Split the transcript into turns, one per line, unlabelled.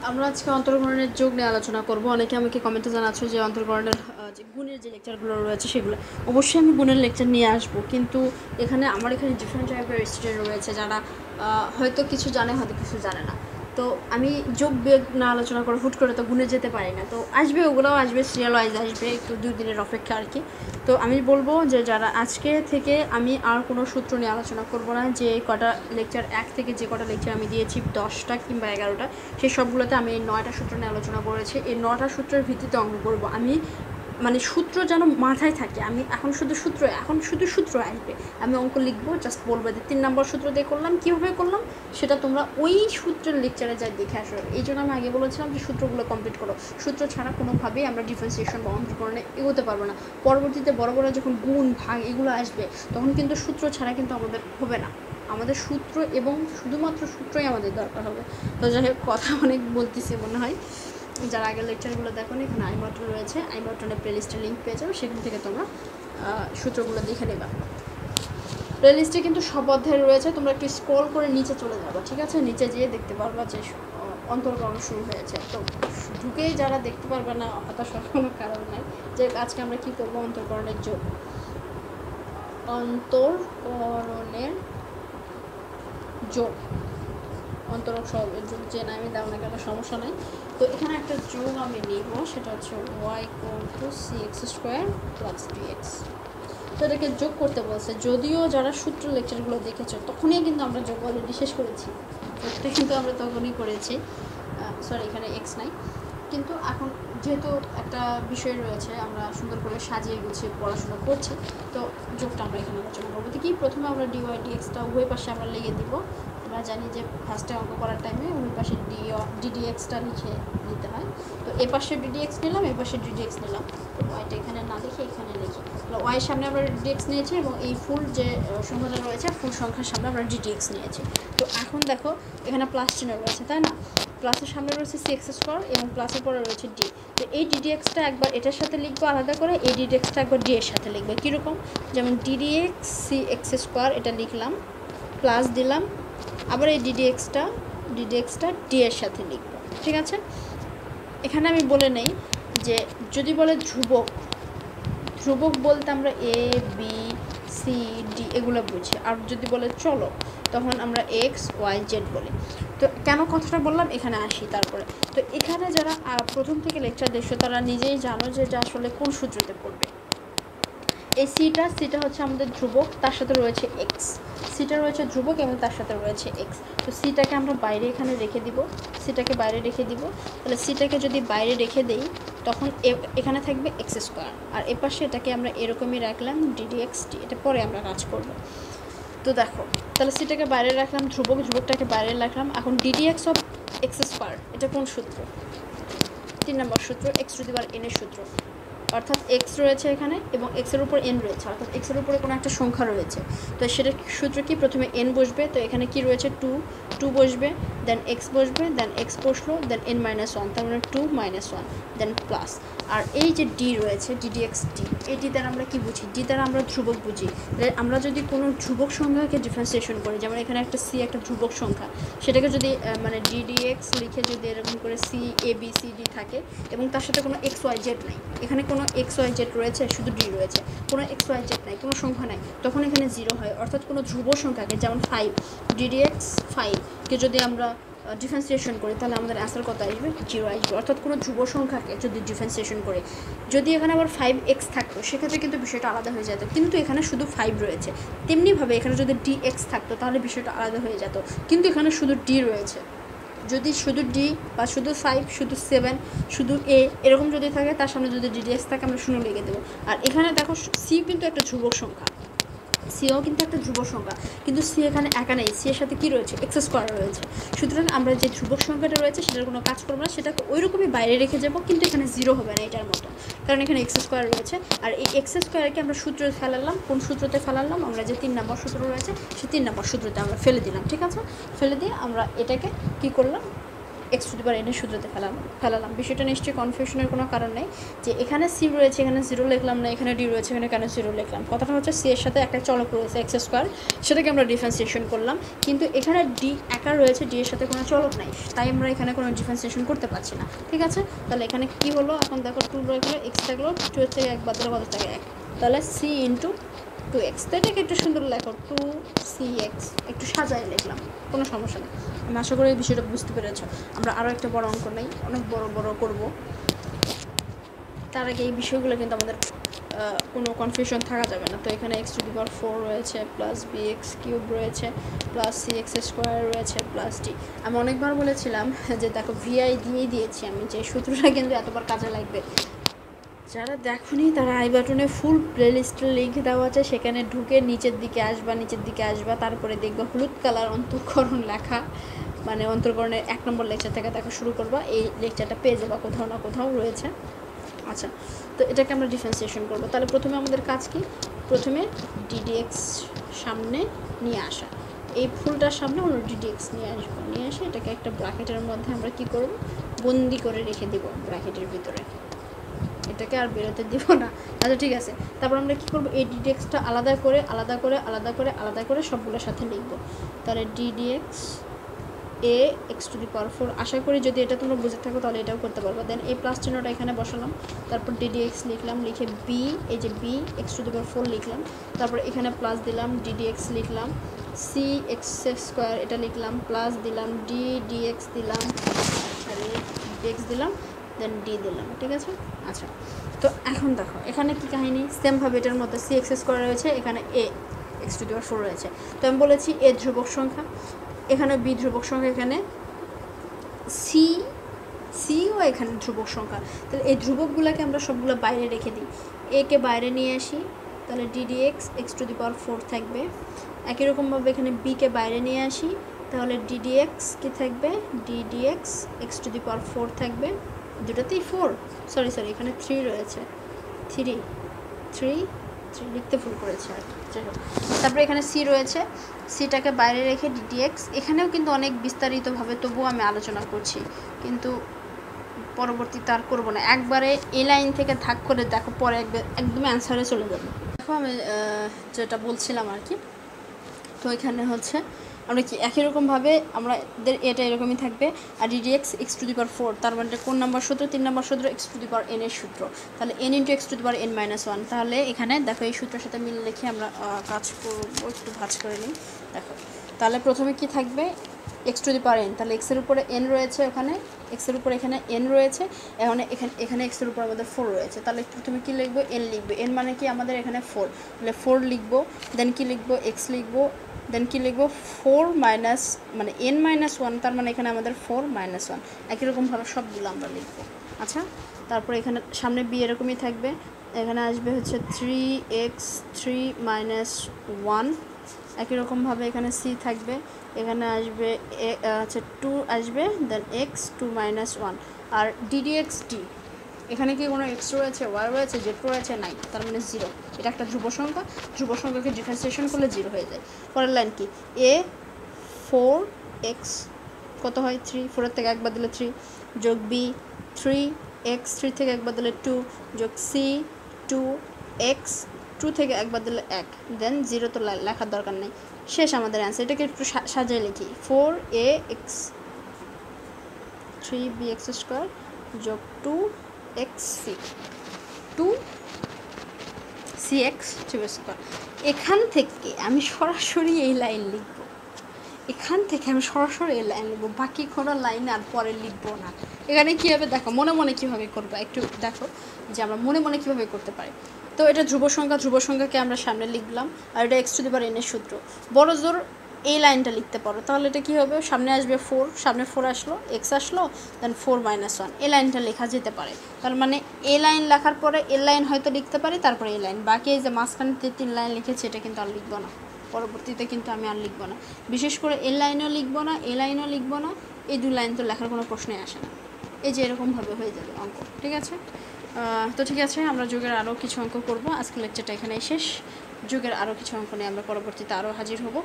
আমরা আজকে অন্তর্গ্রহণের যোগ নিয়ে আলোচনা করব। অনেকে আমাকে কমেন্টে জানাচ্ছো যে অন্তর্গ্রহণের যে গুণের যে লেকচারগুলো রয়েছে সেগুলো অবশ্যই আমি গুণের লেকচার নিয়ে আসবো, কিন্তু আমার এখানে ডিফারেন্ট টাইপের স্টুডেন্ট রয়েছে যারা হয়তো কিছু জানে, হয়তো কিছু জানে না। তো আমি যোগ বিয়োগ না আলোচনা করে হুট করে তো গুণে যেতে পারি না, তো আসবে, ওগুলোও আসবে, সিরিয়াল ওয়াইজ আসবে, একটু 2 দিনের অপেক্ষা আর কি। তো আমি বলবো যে যারা আজকে থেকে আমি আর কোনো সূত্র নিয়ে আলোচনা করব না, যে কটা লেকচার 1 থেকে যে কটা লেকচার আমি দিয়েছি 10টা কিংবা 11টা, সেই সবগুলোতে আমি এই 9টা সূত্র নিয়ে আলোচনা করেছি। এই 9টা সূত্রের ভিত্তিতে অঙ্ক করব আমি, মানে সূত্র যেন মাথায় থাকে। আমি এখন শুধু সূত্র আসবে, আমি অঙ্ক লিখবো, জাস্ট বলবো যে 3 নম্বর সূত্র দিয়ে করলাম, কীভাবে করলাম সেটা তোমরা ওই সূত্রের লেকচারে যাই দেখে আসো। এই জন্য আমি আগে বলেছিলাম যে সূত্রগুলো কমপ্লিট করো। সূত্র ছাড়া কোনোভাবেই আমরা ডিফারেন্সিয়েশন বা অন্তর্করণে এগোতে পারবো না। পরবর্তীতে বড় বড় যখন গুণ ভাগ এগুলো আসবে, তখন কিন্তু সূত্র ছাড়া কিন্তু আমাদের হবে না। আমাদের সূত্র এবং শুধুমাত্র সূত্রই আমাদের দরকার হবে। তো যাই হোক, কথা অনেক বলতেছি মনে হয়। যারা আগের লেকচারগুলো দেখো না, এখানে আই বাটন রয়েছে, আই বাটনে প্লেলিস্টের লিঙ্ক পেয়ে যাবে, সেখান থেকে তোমরা সূত্রগুলো দেখে নেবা। প্লেলিস্টে কিন্তু সব অধ্যায় রয়েছে, তোমরা একটু স্ক্রল করে নিচে চলে যাবা, ঠিক আছে? নিচে যেয়ে দেখতে পারবা যে অন্তর্করণ শুরু হয়েছে। তো ঢুকেই যারা দেখতে পারবে না, হতাশার কোনো কারণ নাই। যে আজকে আমরা কী করবো, অন্তর্করণের যোগ, অন্তর্করণের যোগ, অন্তরক সহগের যোগ যে নামে দাও না কেন সমস্যা নাই। তো এখানে একটা যোগ আমি নিব, সেটা হচ্ছে y = cx² + dx। তো এটাকে যোগ করতে বলছে, যদিও যারা সূত্র লেকচারগুলো দেখেছো তখনই কিন্তু আমরা যোগ অলরেডি শেষ করেছি, যোগটা কিন্তু আমরা তখনই করেছি। সরি, এখানে এক্স নাই, কিন্তু এখন যেহেতু একটা বিষয় রয়েছে, আমরা সুন্দর করে সাজিয়ে গুছিয়ে পড়াশোনা করছি, তো যোগটা আমরা এখানে আলোচনা করবো। তো কি, প্রথমে আমরা dy dxটা উভয় পাশে আমরা লিখে দিব। আমরা জানি যে ফার্স্টে অঙ্ক করার টাইমে উভয় পাশে ddxটা লিখে নিতে হয়। তো এ পাশে ddx নিলাম, এ পাশে ddx নিলাম। তো ওয়াইটা এখানে না লিখে এখানে লিখি, ওয়াইয়ের সামনে আমরা ddx নিয়েছি, এবং এই ফুল যে সংখ্যাটা রয়েছে ফুল সংখ্যার সামনে আমরা ddx নিয়েছি। তো এখন দেখো এখানে প্লাস চিহ্ন রয়েছে, তাই না? প্লাসের সামনে রয়েছে cx² এবং প্লাসের পরে রয়েছে d। তো এই ddxটা একবার এটার সাথে লিখবো আলাদা করে, এই ddxটা একবার d এর সাথে লিখবো। কীরকম, যেমন ddx cx² এটা লিখলাম, প্লাস দিলাম, আবার এই ddxটা d এর সাথে লিখবো, ঠিক আছে? এখানে আমি বলে নেই যে যদি বলে ধ্রুবক, ধ্রুবক বলতে আমরা a b c d এগুলো বুঝি, আর যদি বলে চলক তখন আমরা x y z বলি। তো কেন কথাটা বললাম এখানে আসি তারপরে। তো এখানে যারা প্রথম থেকে লেকচার দেখছো তারা নিজেই জানো যে এটা আসলে কোন সূত্রতে পড়বে। এই সিটা হচ্ছে আমাদের ধ্রুবক, তার সাথে রয়েছে এক্স। সিটা রয়েছে ধ্রুবক এবং তার সাথে রয়েছে এক্স। তো সিটাকে আমরা বাইরে এখানে রেখে দিব, সিটাকে বাইরে রেখে দিব। তাহলে সিটাকে যদি বাইরে রেখে দেই তখন এখানে থাকবে x², আর এ পাশে এটাকে আমরা এরকমই রাখলাম ddxt। এটা পরে আমরা কাজ করব। তো দেখো, তাহলে সিটাকে বাইরে রাখলাম, ধ্রুবকটাকে বাইরে রাখলাম। এখন ddx(x²) এটা কোন সূত্র? 3 নম্বর সূত্র, x⁴n এর সূত্র। অর্থাৎ এক্স রয়েছে এখানে এবং এক্সের উপর এন রয়েছে, অর্থাৎ এক্সের উপরে কোনো একটা সংখ্যা রয়েছে। তো সেটা সূত্র কি, প্রথমে এন বসবে, তো এখানে কি রয়েছে 2 বসবে, দেন এক্স বসবে, দেন এক্স বসলো, দেন n-1, তার মানে 2 - 1, দেন প্লাস। আর এই যে ডি রয়েছে ddxt, এই ডি দ্বারা আমরা কি বুঝি? ডি দ্বারা আমরা ধ্রুবক বুঝি। আমরা যদি কোনো ধ্রুবক সংখ্যাকে ডিফারেন্সিয়েশন করি, যেমন এখানে একটা সি একটা ধ্রুবক সংখ্যা, সেটাকে যদি মানে ddx লিখে যদি এরকম করে c a b c d থাকে এবং তার সাথে কোনো x y z নাই, এখানে কোনো x y z রয়েছে, শুধু d রয়েছে, কোনো x y z নাই, কোনো সংখ্যা নাই, তখন এখানে 0 হয়। অর্থাৎ কোনো ধ্রুবক সংখ্যাকে, যেমন 5 ddx 5কে যদি আমরা ডিফারেন্সিয়েশন করি তাহলে আমাদের অ্যান্সার কত আসবে? 0 আসবে। অর্থাৎ কোনো ধ্রুব সংখ্যাকে যদি ডিফারেন্সিয়েশন করে, যদি এখানে আবার 5x থাকতো সেক্ষেত্রে কিন্তু বিষয়টা আলাদা হয়ে যেত, কিন্তু এখানে শুধু 5 রয়েছে। তেমনিভাবে এখানে যদি dx থাকতো তাহলে বিষয়টা আলাদা হয়ে যেত, কিন্তু এখানে শুধু d রয়েছে। যদি শুধু d বা শুধু 5, শুধু 7, শুধু a এরকম যদি থাকে, তার সামনে যদি ddx থাকে আমরা 0 লিখে দেবো। আর এখানে দেখো সি কিন্তু একটা ধ্রুবক সংখ্যা, সিও কিন্তু একটা ধ্রুবক সংখ্যা, কিন্তু সি এখানে একা নেই, সি এর সাথে কী রয়েছে? x² রয়েছে। সুতরাং আমরা যে ধ্রুবক সংখ্যাটা রয়েছে সেটার কোনো কাজ করবো না, সেটাকে ওই রকমই বাইরে রেখে যাবো, কিন্তু এখানে 0 হবে না এটার মতো, কারণ এখানে x² রয়েছে। আর এই x²কে আমরা সূত্রে ফেলালাম, কোন সূত্রতে ফেলালাম? আমরা যে 3 নম্বর সূত্র রয়েছে সেই 3 নম্বর সূত্রতে আমরা ফেলে দিলাম, ঠিক আছে? ফেলে দিয়ে আমরা এটাকে কী করলাম? এক্স টু দি পাওয়ার এনের সূত্রতে ফেলালাম। বিষয়টা নিশ্চয়ই কনফিউশনের কোনো কারণ নেই যে এখানে সি রয়েছে, এখানে জিরো লিখলাম না, এখানে ডি রয়েছে, এখানে কেন জিরো লিখলাম। কথাটা হচ্ছে সি এর সাথে একটা চলক রয়েছে এক্স স্কোয়ার, সেটাকে আমরা ডিফারেন্সিয়েশন করলাম, কিন্তু এখানে ডি একা রয়েছে, ডি এর সাথে কোনো চলক নাই, তাই আমরা এখানে কোনো ডিফারেন্সিয়েশন করতে পারছি না। ঠিক আছে, তাহলে এখানে কী হলো, এখন দেখো 2 রয়ে এক্স থাকলো, 2 এর থেকে 1 বাদ দিলে কত থাকে 1, তাহলে সি ইন্টু 2x। তো এটাকে একটু সুন্দর লেখো 2cx, একটু সাজায় লিখলাম, কোনো সমস্যা নেই। আমি আশা করি এই বিষয়টা বুঝতে পেরেছো। আমরা আরও একটা বড় অঙ্ক নেই, অনেক বড় বড় করব, তার আগে এই বিষয়গুলো কিন্তু আমাদের কোনো কনফিউশন থাকা যাবে না। তো এখানে এক্স টু দি পাওয়ার 4 রয়েছে, প্লাস bx কিউব রয়েছে, প্লাস cx স্কোয়ার রয়েছে, প্লাস ডি। আমি অনেকবার বলেছিলাম যে দেখো ভিআই দিয়েছি আমি, যে সূত্রটা কিন্তু এতবার কাজে লাগবে। যারা দেখোনি তারা আই বাটনে ফুল প্লেলিস্টের লিঙ্ক দেওয়া আছে, সেখানে ঢুকে নিচের দিকে আসবা, তারপরে দেখবা হলুদ কালার অন্তঃকরণ লেখা, মানে অন্তঃকরণের 1 নম্বর লেকচার থেকে দেখা শুরু করবা, এই লেকচারটা পেয়ে যাবা, কোথাও না কোথাও রয়েছে। আচ্ছা, তো এটাকে আমরা ডিফারেন্সিয়েশন করবো। তাহলে প্রথমে আমাদের কাজ কি, প্রথমে ডিডিএক্স সামনে নিয়ে আসা, এই ফুলটার সামনে আমরা ডিডিএক্স নিয়ে এসে এটাকে একটা ব্র্যাকেটের মধ্যে আমরা কি করব, বন্দি করে রেখে দিব ব্র্যাকেটের ভিতরে, এটাকে আর বেরোতে দিব না। আচ্ছা ঠিক আছে, তারপর আমরা কী করবো, এই ডিডিএক্সটা আলাদা করে সবগুলোর সাথে লিখবো। তাহলে ডিডিএক্স এ এক্স টু দি পাওয়ার 4, আশা করি যদি এটা তোমরা বুঝে থাকো তাহলে এটাও করতে পারবো। দেন এই প্লাস চিহ্নটা এখানে বসালাম, তারপর ডিডিএক্স লিখলাম, লিখে বি, এই যে B x to the power 4 লিখলাম, তারপর এখানে প্লাস দিলাম, ডিডিএক্স লিখলাম, সি এক্স স্কোয়ার এটা লিখলাম, প্লাস দিলাম ডিএক্স দিলাম, ডিএক্স দিলাম, দেন ডি দিলাম। ঠিক আছে, আচ্ছা তো এখন দেখো এখানে কি কাহিনী, সেমভাবে এটার মধ্যে সি এক্স স্কোয়ার রয়েছে, এখানে এ এক্স টু দি পাওয়ার 4 রয়েছে। তো আমি বলেছি এ ধ্রুবক সংখ্যা, এখানে বি ধ্রুবক সংখ্যা, এখানে সিও এখানে ধ্রুবক সংখ্যা। তাহলে এই ধ্রুবকগুলোকে আমরা সবগুলো বাইরে রেখে দিই, একে বাইরে নিয়ে আসি, তাহলে ddx x to the power 4 থাকবে। একই রকমভাবে এখানে বিকে বাইরে নিয়ে আসি, তাহলে ডিডিএক্স কি থাকবে, ddx x to the power 4 থাকবে, দুটোতেই 4, সরি এখানে 3 রয়েছে, 3 লিখতে ভুল করেছে আর যাই হোক। তারপরে এখানে সি রয়েছে, সিটাকে বাইরে রেখে ডিডিএক্স, এখানেও কিন্তু অনেক বিস্তারিতভাবে তবুও আমি আলোচনা করছি, কিন্তু পরবর্তীতে আর করবো না, একবারে এই লাইন থেকে থাক করে দেখো, পরে একদম অ্যান্সারে চলে যাবে। দেখো আমি যেটা বলছিলাম আর কি, তো এখানে হচ্ছে আমরা কি একই রকমভাবে আমাদের এটা এরকমই থাকবে, আর ddx x to the power 4, তার মানে কোন নাম্বার সূত্র, 3 নম্বর সূত্র, x to the power N এর সূত্র, তাহলে N into x to the power N minus 1। তাহলে এখানে দেখো এই সূত্রের সাথে মিল রেখে আমরা কাজ করবো, একটু ভাঁজ করে নিই। দেখো তাহলে প্রথমে কি থাকবে, x to the power N, তাহলে এক্সের উপরে এন রয়েছে, ওখানে এক্সের উপরে এখানে এন রয়েছে, এখানে এক্সের উপর আমাদের 4 রয়েছে, তাহলে প্রথমে কী লিখবো, এন লিখবো, এন মানে কি আমাদের এখানে 4, তাহলে 4 লিখবো, দেন কি লিখবো, এক্স লিখবো, দেন কি লিখবো 4 মাইনাস মানে এন মাইনাস 1, তার মানে এখানে আমাদের 4 মাইনাস 1, একই রকমভাবে সবগুলো আমরা লিখবো। আচ্ছা, তারপরে এখানে সামনে বি এরকমই থাকবে, এখানে আসবে হচ্ছে 3x3 মাইনাস 1, একই রকমভাবে এখানে সি থাকবে, এখানে আসবে হচ্ছে 2 আসবে, দেন এক্স 2 মাইনাস 1, আর ডিডিএক্স ডি, এখানে কি কোনো এক্স রয়েছে, ওয়াই রয়েছে, জেড রয়েছে, নাই, তার মানে 0, এটা একটা ধ্রুব সংখ্যাকে ডিফারেন্সিয়েশন করলে 0 হয়ে যায়। পরের লাইন কি, এ 4x কত হয় 3, 4 থেকে 1 বাদ দিলে 3, যোগ বি 3x, 3 থেকে 1 বাদ দিলে 2, যোগ সি 2x, 2 থেকে 1 বাদ দিলে 1, দেন 0 তো লেখার দরকার নেই, শেষ আমাদের অ্যান্সার। এটাকে একটু সাজিয়ে লিখি, 4ax 3bx স্কোয়ার যোগ 2xc 2cx স্কোয়ার। এখান থেকে আমি সরাসরি এই লাইন লিখব, বাকি কোনো লাইন আর পরে লিখবো না। এখানে কী হবে দেখো, মনে কীভাবে করবো একটু দেখো, যে আমরা মনে কীভাবে করতে পারি। তো এটা ধ্রুব সংখ্যাকে আমরা সামনে লিখলাম, আর এটা x to the power N এর সূত্র, বড় জোর এই লাইনটা লিখতে পারো, তাহলে এটা কী হবে, সামনে আসবে 4, সামনে 4 আসলো, এক্স আসলো, দেন 4 মাইনাস 1, এই লাইনটা লেখা যেতে পারে। তার মানে এই লাইন লেখার পরে এই লাইন হয়তো লিখতে পারি, তারপরে এই লাইন, বাকি এই যে মাঝখানে 3 লাইন লিখেছি এটা কিন্তু আর লিখবো না, পরবর্তীতে কিন্তু আমি আর লিখবো না, বিশেষ করে এই লাইনও লিখবো না, এই লাইনও লিখবো না, এই 2 লাইন তো লেখার কোনো প্রশ্নই আসে না, এই যে এরকমভাবে হয়ে যাবে অঙ্ক। ঠিক আছে, তো ঠিক আছে, আমরা যোগের আরও কিছু অঙ্ক করব, আজকের লেকচারটা এখানেই শেষ, যোগের আরও কিছু অঙ্ক নিয়ে আমরা পরবর্তীতে আরও হাজির হব।